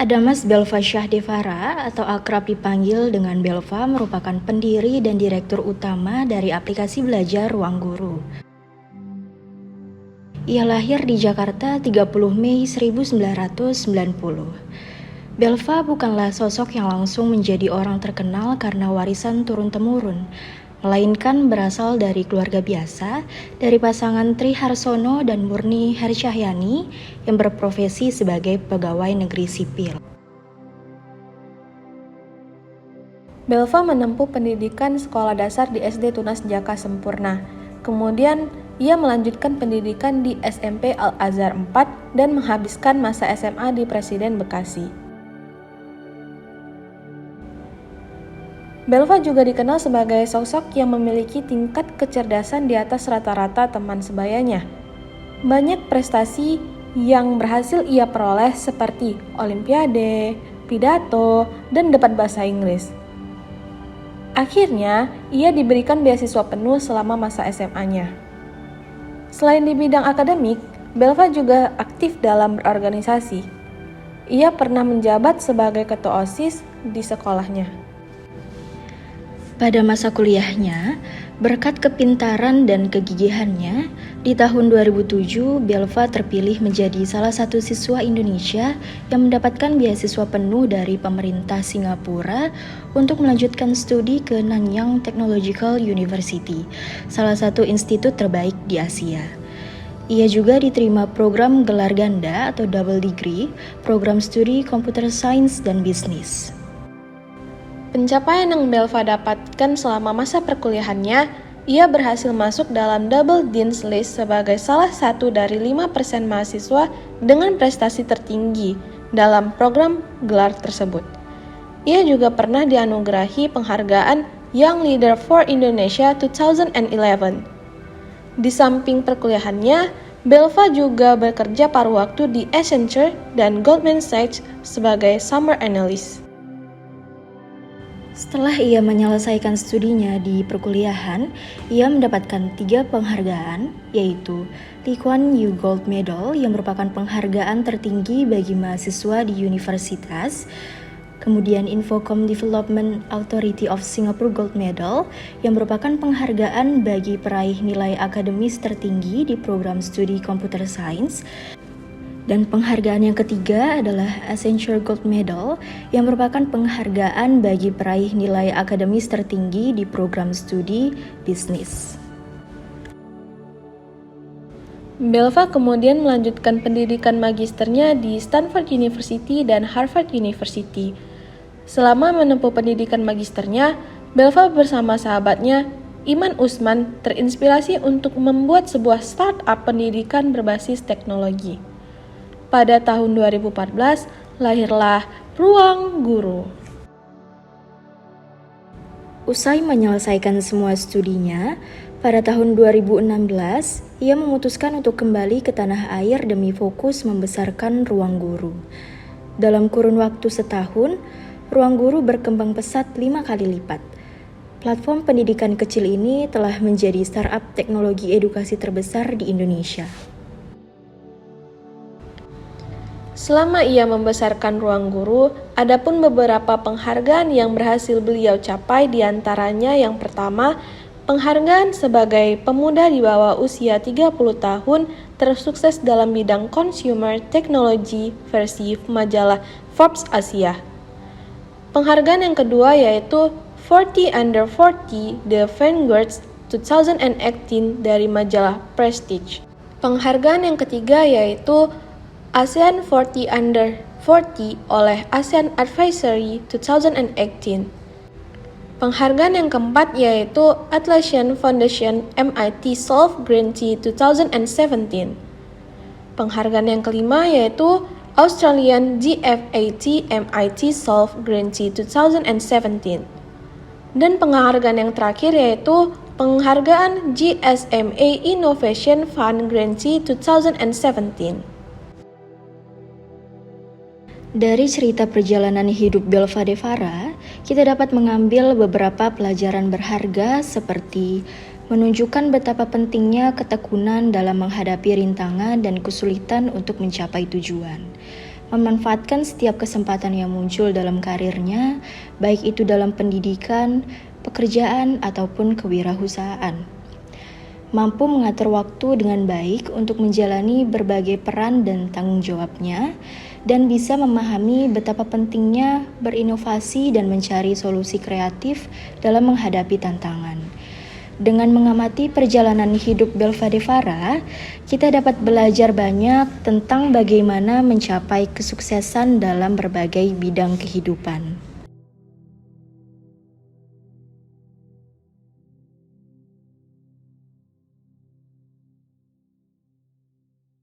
Adamas Belva Syahdevara atau akrab dipanggil dengan Belva merupakan pendiri dan direktur utama dari aplikasi belajar Ruang Guru. Ia lahir di Jakarta 30 Mei 1990. Belva bukanlah sosok yang langsung menjadi orang terkenal karena warisan turun-temurun, melainkan berasal dari keluarga biasa, dari pasangan Tri Harsono dan Murni Hercahyani yang berprofesi sebagai pegawai negeri sipil. Belva menempuh pendidikan sekolah dasar di SD Tunas Jaka Sempurna. Kemudian, ia melanjutkan pendidikan di SMP Al-Azhar 4 dan menghabiskan masa SMA di Presiden Bekasi. Belva juga dikenal sebagai sosok yang memiliki tingkat kecerdasan di atas rata-rata teman sebayanya. Banyak prestasi yang berhasil ia peroleh seperti Olimpiade, pidato, dan debat bahasa Inggris. Akhirnya, ia diberikan beasiswa penuh selama masa SMA-nya. Selain di bidang akademik, Belva juga aktif dalam berorganisasi. Ia pernah menjabat sebagai ketua OSIS di sekolahnya. Pada masa kuliahnya, berkat kepintaran dan kegigihannya, di tahun 2007 Belva terpilih menjadi salah satu siswa Indonesia yang mendapatkan beasiswa penuh dari pemerintah Singapura untuk melanjutkan studi ke Nanyang Technological University, salah satu institut terbaik di Asia. Ia juga diterima program gelar ganda atau double degree, program studi Computer Science dan Bisnis. Pencapaian yang Belva dapatkan selama masa perkuliahannya, ia berhasil masuk dalam Double Dean's List sebagai salah satu dari 5% mahasiswa dengan prestasi tertinggi dalam program gelar tersebut. Ia juga pernah dianugerahi penghargaan Young Leader for Indonesia 2011. Di samping perkuliahannya, Belva juga bekerja paruh waktu di Accenture dan Goldman Sachs sebagai Summer Analyst. Setelah ia menyelesaikan studinya di perkuliahan, ia mendapatkan 3 penghargaan, yaitu Lee Kuan Yew Gold Medal yang merupakan penghargaan tertinggi bagi mahasiswa di universitas, kemudian Infocom Development Authority of Singapore Gold Medal yang merupakan penghargaan bagi peraih nilai akademis tertinggi di program studi Computer Science, dan penghargaan yang ketiga adalah Accenture Gold Medal yang merupakan penghargaan bagi peraih nilai akademis tertinggi di program studi bisnis. Belva kemudian melanjutkan pendidikan magisternya di Stanford University dan Harvard University. Selama menempuh pendidikan magisternya, Belva bersama sahabatnya, Iman Usman, terinspirasi untuk membuat sebuah startup pendidikan berbasis teknologi. Pada tahun 2014, lahirlah Ruang Guru. Usai menyelesaikan semua studinya, pada tahun 2016, ia memutuskan untuk kembali ke tanah air demi fokus membesarkan Ruang Guru. Dalam kurun waktu setahun, Ruang Guru berkembang pesat 5 kali lipat. Platform pendidikan kecil ini telah menjadi startup teknologi edukasi terbesar di Indonesia. Selama ia membesarkan Ruang Guru, ada pun beberapa penghargaan yang berhasil beliau capai, di antaranya yang pertama, penghargaan sebagai pemuda di bawah usia 30 tahun tersukses dalam bidang consumer technology versi majalah Forbes Asia. Penghargaan yang kedua yaitu 40 Under 40 The Vanguards 2018 dari majalah Prestige. Penghargaan yang ketiga yaitu ASEAN 40 Under 40 oleh ASEAN Advisory 2018. Penghargaan yang keempat yaitu Atlassian Foundation MIT Solve Grantee 2017. Penghargaan yang kelima yaitu Australian GFAT MIT Solve Grantee 2017. Dan penghargaan yang terakhir yaitu penghargaan GSMA Innovation Fund Grantee 2017. Dari cerita perjalanan hidup Belva Devara, kita dapat mengambil beberapa pelajaran berharga seperti menunjukkan betapa pentingnya ketekunan dalam menghadapi rintangan dan kesulitan untuk mencapai tujuan, memanfaatkan setiap kesempatan yang muncul dalam karirnya, baik itu dalam pendidikan, pekerjaan, ataupun kewirausahaan. Mampu mengatur waktu dengan baik untuk menjalani berbagai peran dan tanggung jawabnya, dan bisa memahami betapa pentingnya berinovasi dan mencari solusi kreatif dalam menghadapi tantangan. Dengan mengamati perjalanan hidup Belva Devara, kita dapat belajar banyak tentang bagaimana mencapai kesuksesan dalam berbagai bidang kehidupan.